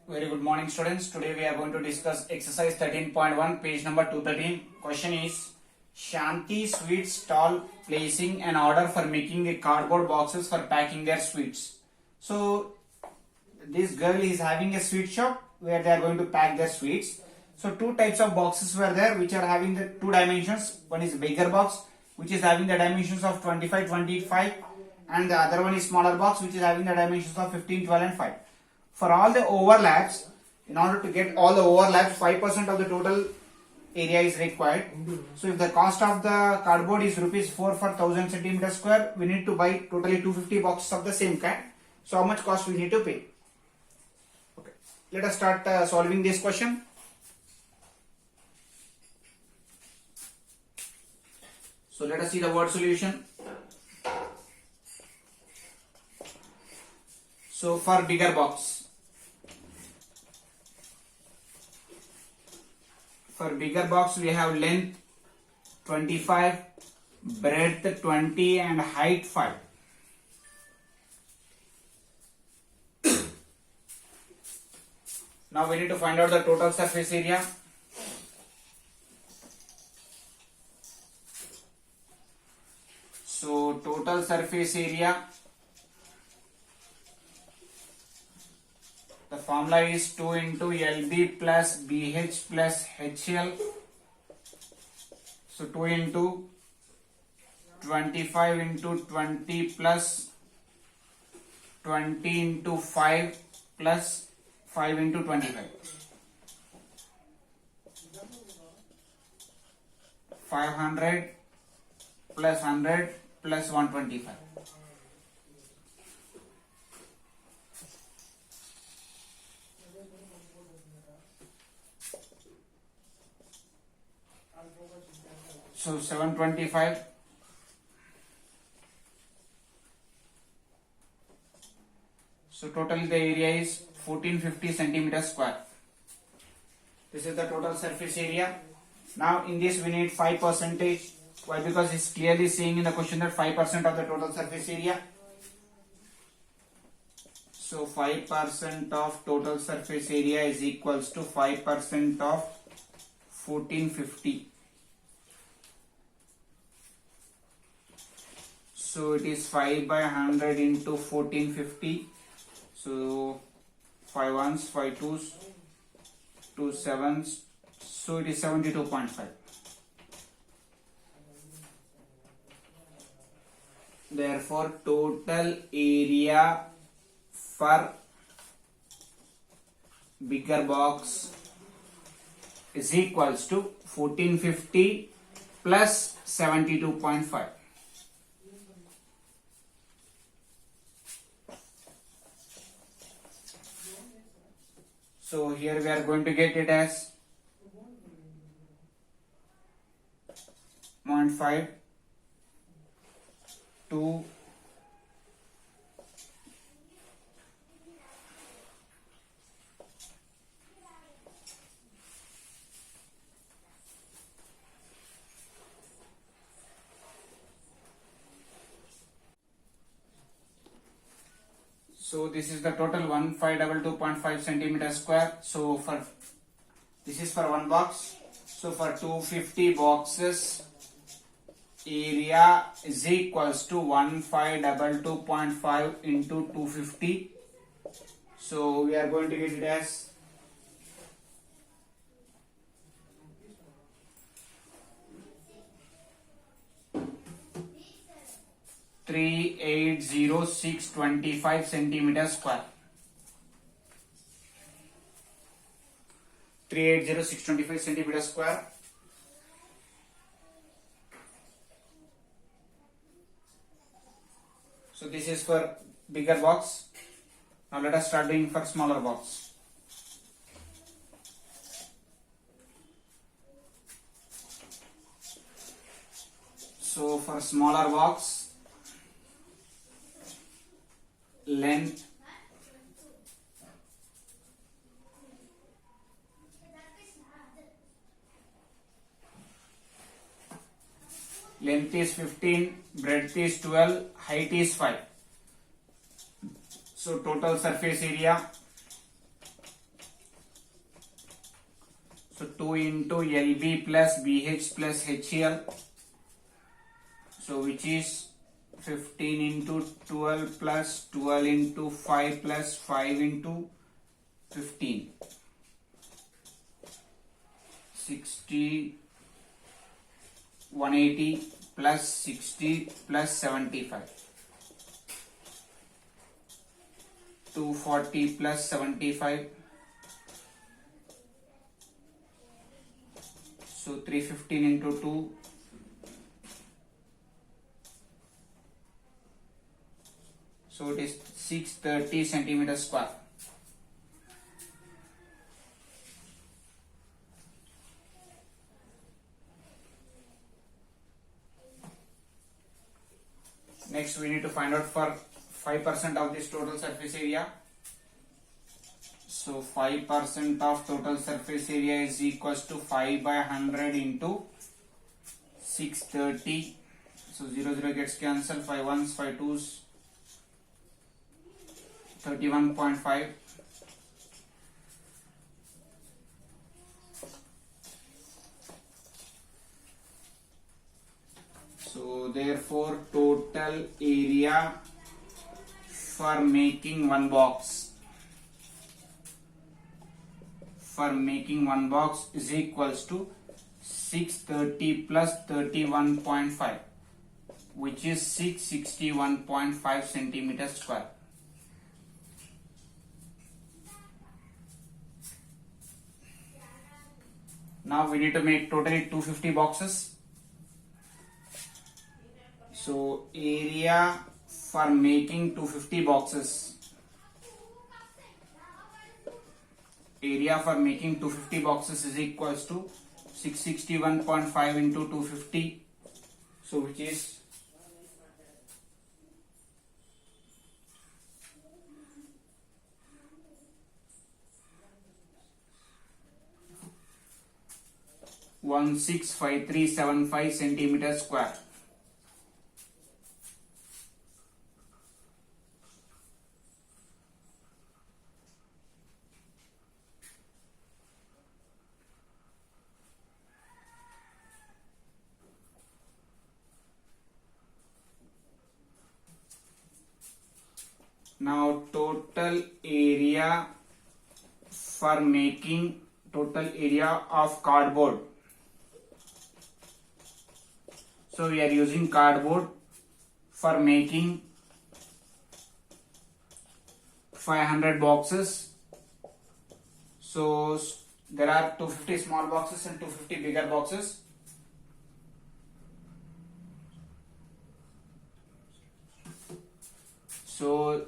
Very good morning, students. Today we are going to discuss exercise 13.1, page number 213. Question is Shanti Sweets Stall placing an order for making the cardboard boxes for packing their sweets. So this girl is having a sweet shop where they are going to pack their sweets. So two types of boxes were there which are having the two dimensions. One is bigger box which is having the dimensions of 25, and the other one is smaller box which is having the dimensions of 15, 12 and 5. For all the overlaps, in order to get all the overlaps, 5% of the total area is required. So if the cost of the cardboard is rupees 4 for 1000 centimeter square, we need to buy totally 250 boxes of the same kind. So how much cost we need to pay? Okay, let us start solving this question. So let us see the word solution. So for bigger box, we have length 25, breadth 20 and height 5. Now we need to find out the total surface area. So total surface area, the formula is 2 into LB plus BH plus HL. So 2 into 25 into 20 plus 20 into 5 plus 5 into 25. 500 plus 100 plus 125. So 725. So total the area is 1450 centimeters square. This is the total surface area. Now in this we need 5%. Why? Because it's clearly saying in the question that 5% of the total surface area. So 5% of total surface area is equals to 5% of 1450. So it is 5 by 100 into 1450. So 5 ones, 5 twos, 2 sevens. So it is 72.5. Therefore, total area for bigger box is equals to 1450 plus 72.5. So here we are going to get it as 0.5, 2, 'So this is the total 1522.5 centimeter square. So for this is for one box. So for 250 boxes, area is equals to 1522.5 into 250. So we are going to get it as 380625 centimeter square. 380625 centimeter square. So this is for bigger box. Now let us start doing for smaller box. So for smaller box, length is 15, breadth is 12, height is 5. So total surface area So 2 into LB plus BH plus HCl. So which is 15 into 12 plus 12 into 5 plus 5 into 15. 60, 180 plus 60 plus 75. 240 plus 75. So 315 into 2. So it is 630 centimeters square. Next we need to find out for 5% of this total surface area. So 5% of total surface area is equals to 5 by 100 into 630. So 0 gets cancelled, 5 ones, 5 twos, 31.5. So therefore total area for making one box is equals to 630 plus 31.5, which is 661.5 centimeters square. Now we need to make totally 250 boxes. So area for making 250 boxes. Area for making 250 boxes is equals to 661.5 into 250. So which is 165375 centimeters square. Now total area for making total area of cardboard. So we are using cardboard for making 500 boxes. So there are 250 small boxes and 250 bigger boxes. So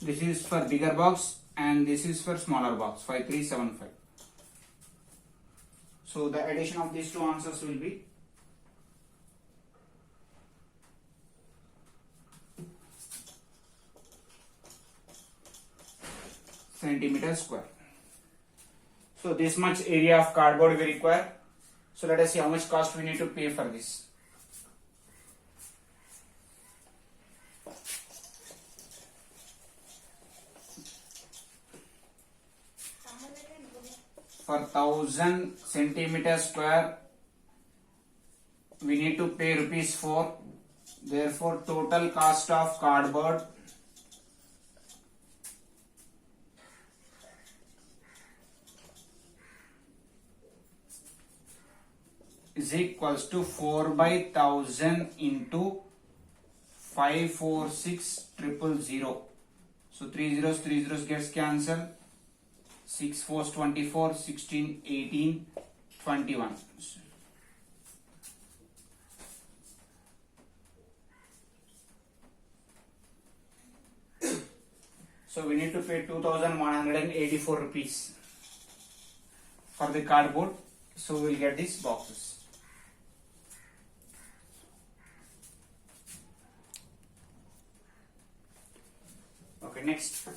this is for bigger box and this is for smaller box, 5375. So the addition of these two answers will be centimeter square. So this much area of cardboard we require. So let us see how much cost we need to pay for this. For 1000 centimeter square we need to pay rupees 4. Therefore total cost of cardboard is equals to 4 by 1000 into 546000. So 3 zeros gets cancelled. 6 4s 24, 16, 18, 21. So we need to pay 2184 rupees for the cardboard. So we will get these boxes. Okay, next.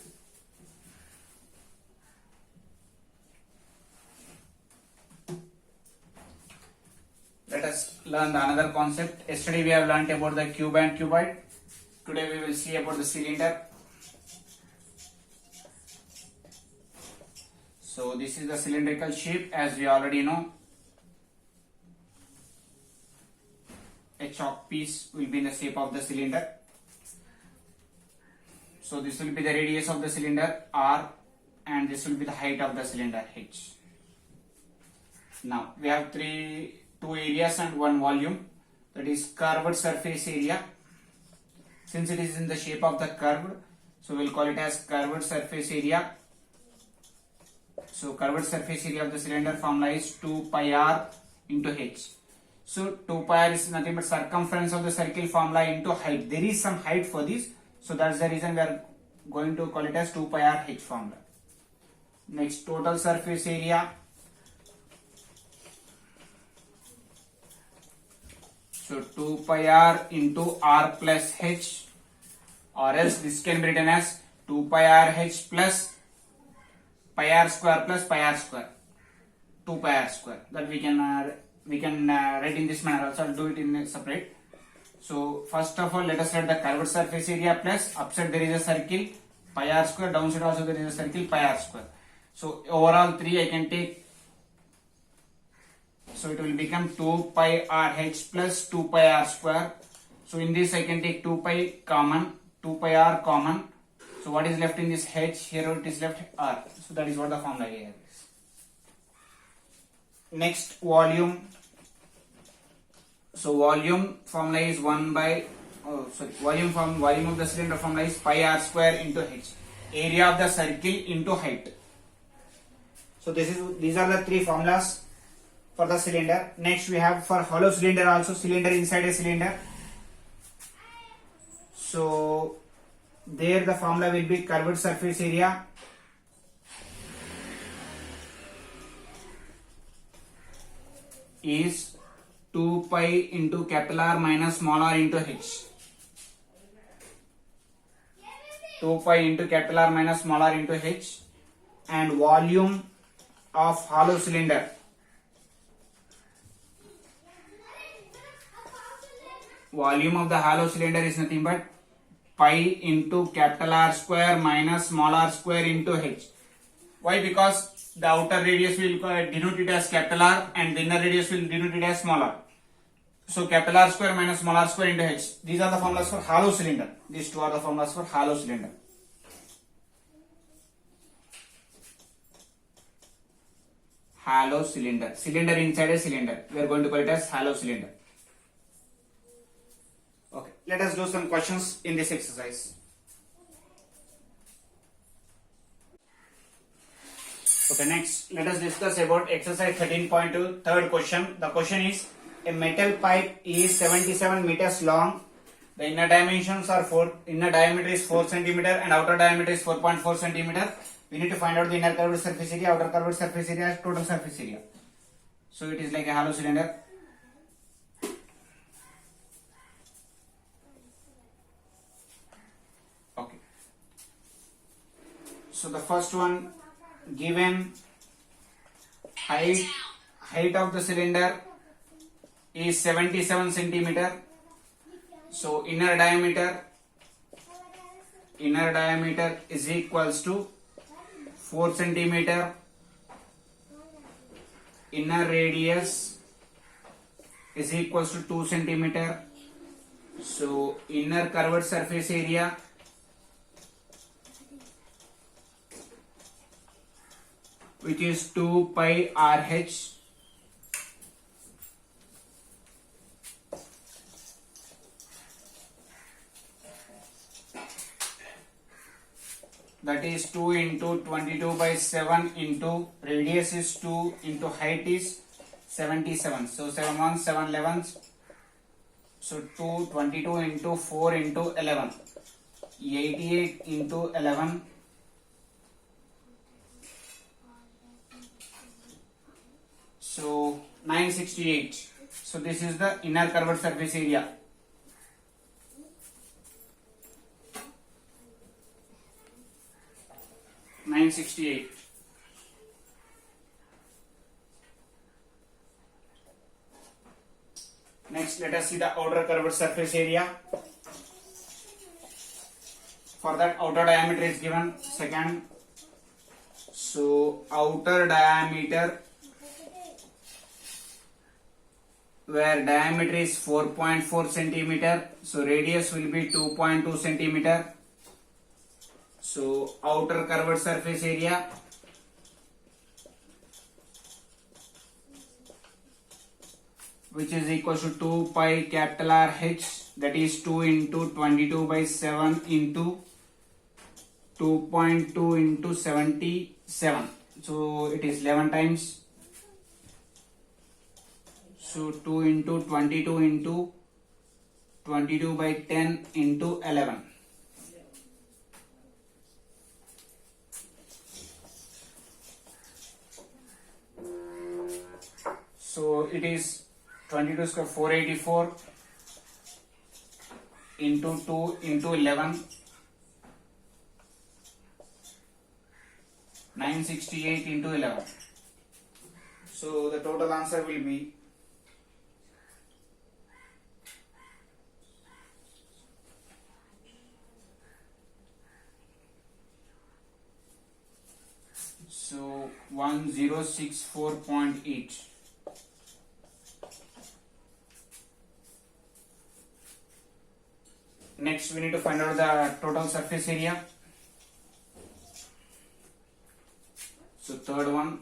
Let us learn another concept. Yesterday we have learnt about the cube and cuboid. Today we will see about the cylinder. So this is the cylindrical shape, as we already know. A chalk piece will be in the shape of the cylinder. So this will be the radius of the cylinder R, and this will be the height of the cylinder H. Now we have two areas and one volume, that is curved surface area. Since it is in the shape of the curve, so we'll call it as curved surface area. So curved surface area of the cylinder formula is 2 pi r into h. So 2 pi r is nothing but circumference of the circle formula into height. There is some height for this, so that's the reason we are going to call it as 2 pi r h formula. Next, total surface area. So 2 pi r into r plus h, or else this can be written as 2 pi r h plus pi r square plus pi r square, 2 pi r square. That we can write in this manner. Also, I'll do it in a separate. So first of all, let us write the curved surface area plus upside there is a circle pi r square, downside also there is a circle pi r square. So overall 3 I can take. So it will become 2 pi r h plus 2 pi r square. So in this I can take 2 pi common, 2 pi r common. So what is left in this h? Here it is left r. So that is what the formula here is. Next, volume. So volume formula is volume of the cylinder formula is pi r square into h. Area of the circle into height. So these are the three formulas for the cylinder. Next we have for hollow cylinder also, cylinder inside a cylinder. So there the formula will be curved surface area is 2 pi into capital R minus small r into h. 2 pi into capital R minus small r into h. And volume of hollow cylinder, volume of the hollow cylinder is nothing but pi into capital R square minus small r square into h. Why? Because the outer radius will denote it as capital R and the inner radius will denote it as small r. So capital R square minus small r square into h. These are the formulas for hollow cylinder. These two are the formulas for hollow cylinder. Hollow cylinder. Cylinder inside a cylinder. We are going to call it as hollow cylinder. Okay. Let us do some questions in this exercise. Okay, next let us discuss about exercise 13.2, third question. The question is, a metal pipe is 77 meters long. The inner dimensions are inner diameter is 4 centimeter and outer diameter is 4.4 centimeter. We need to find out the inner curved surface area, outer curved surface area, total surface area. So it is like a hollow cylinder. Okay. So the first one, given height of the cylinder is 77 centimeter. So inner diameter is equals to 4 centimeter. Inner radius is equals to 2 centimeter. So inner curved surface area which is 2 pi RH, that is 2 into 22 by 7 into radius is 2 into height is 77. So 7 1 7 11s. So 2 22 into 4 into 11, 88 into 11. So 968. So this is the inner curved surface area. Next, let us see the outer curved surface area. For that, outer diameter is given second. So So outer diameter, where diameter is 4.4 centimeter, so radius will be 2.2 centimeter. So outer curved surface area which is equal to 2 pi capital R H, that is 2 into 22 by 7 into 2.2 into 77. So it is 11 times. So 2 into 22 into 22 by 10 into 11. So it is 22 square 484 into 2 into 11, 968 into 11. So the total answer will be so 1064.8. Next we need to find out the total surface area. So third one,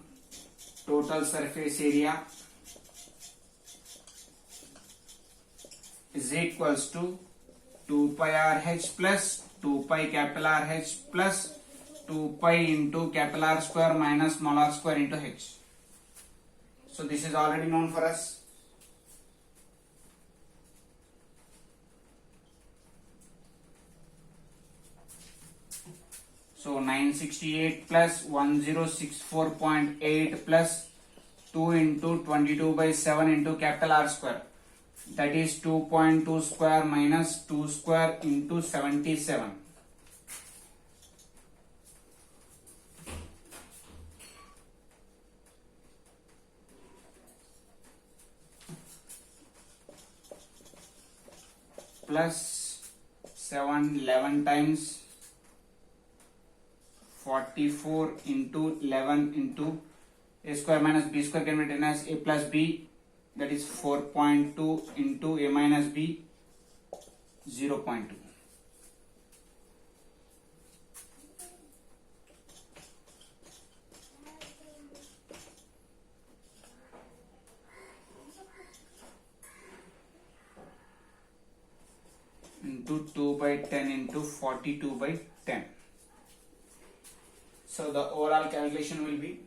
total surface area is equals to 2 pi RH plus 2 pi capital RH plus 2 pi into capital R square minus small r square into H. So this is already known for us. So 968 plus 1064.8 plus 2 into 22 by 7 into capital R square, that is 2.2 square minus 2 square into 77. Plus 7 11 times 44 into 11 into a square minus b square can be written as a plus b, that is 4.2 into a minus b, 0.2. into 2 by 10 into 42 by 10. So the overall calculation will be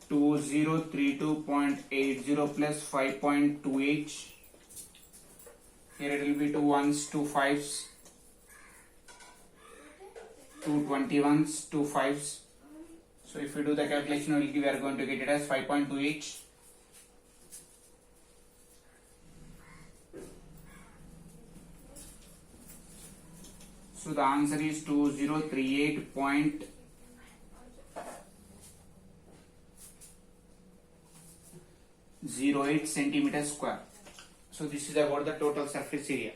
2032.80 plus 5.28. Here it will be 2 ones, 2 fives, 2 21s, 2 fives. So if we do the calculation, we are going to get it as 5.28. So the answer is 2038.08 centimeters square. So this is about the total surface area.